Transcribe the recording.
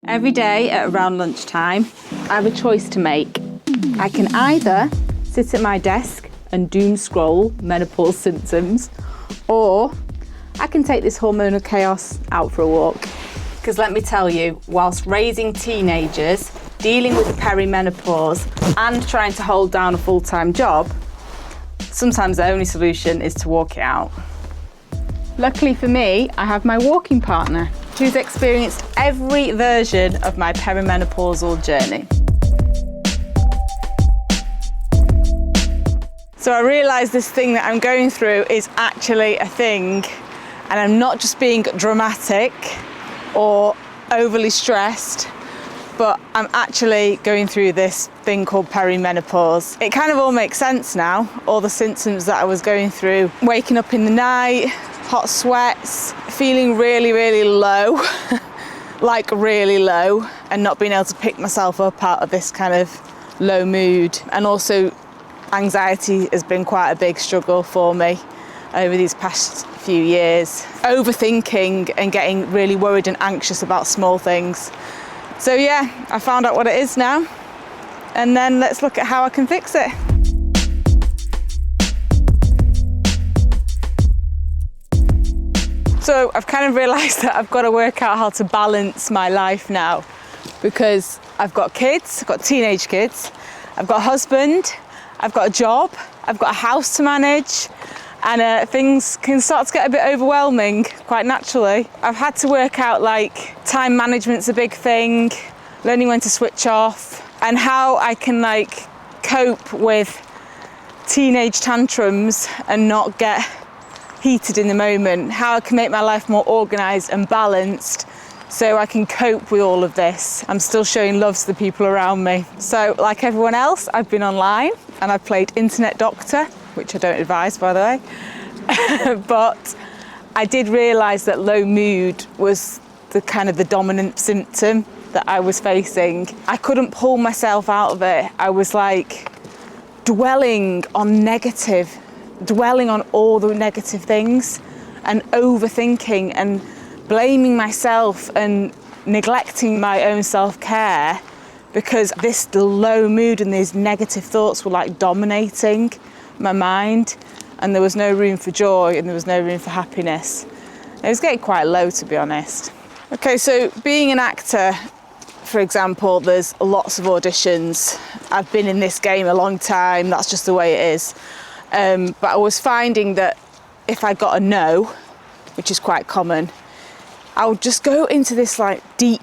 Every day at around lunchtime, I have a choice to make. I can either sit at my desk and doom scroll menopause symptoms, or I can take this hormonal chaos out for a walk. Because let me tell you, whilst raising teenagers, dealing with perimenopause and trying to hold down a full-time job, sometimes the only solution is to walk it out. Luckily for me, I have my walking partner, who's experienced every version of my perimenopausal journey. So I realised this thing that I'm going through is actually a thing, and I'm not just being dramatic or overly stressed, but I'm actually going through this thing called perimenopause. It kind of all makes sense now, all the symptoms that I was going through. Waking up in the night, hot sweats, feeling really, really low, like really low, and not being able to pick myself up out of this kind of low mood. And also anxiety has been quite a big struggle for me over these past few years. Overthinking and getting really worried and anxious about small things. So yeah, I found out what it is now, and then let's look at how I can fix it. So I've kind of realised that I've got to work out how to balance my life now, because I've got kids, I've got teenage kids, I've got a husband, I've got a job, I've got a house to manage, and things can start to get a bit overwhelming quite naturally. I've had to work out, like, time management's a big thing, learning when to switch off, and how I can, like, cope with teenage tantrums and not get heated in the moment, how I can make my life more organised and balanced so I can cope with all of this. I'm still showing love to the people around me. So, like everyone else, I've been online and I've played Internet Doctor, which I don't advise, by the way. But I did realise that low mood was the kind of the dominant symptom that I was facing. I couldn't pull myself out of it. I was like dwelling on all the negative things and overthinking and blaming myself and neglecting my own self-care, because this low mood and these negative thoughts were like dominating my mind, and there was no room for joy and there was no room for happiness. It was getting quite low, to be honest. Okay, so being an actor, for example, there's lots of auditions. I've been in this game a long time, that's just the way it is. But I was finding that if I got a no, which is quite common, I would just go into this like deep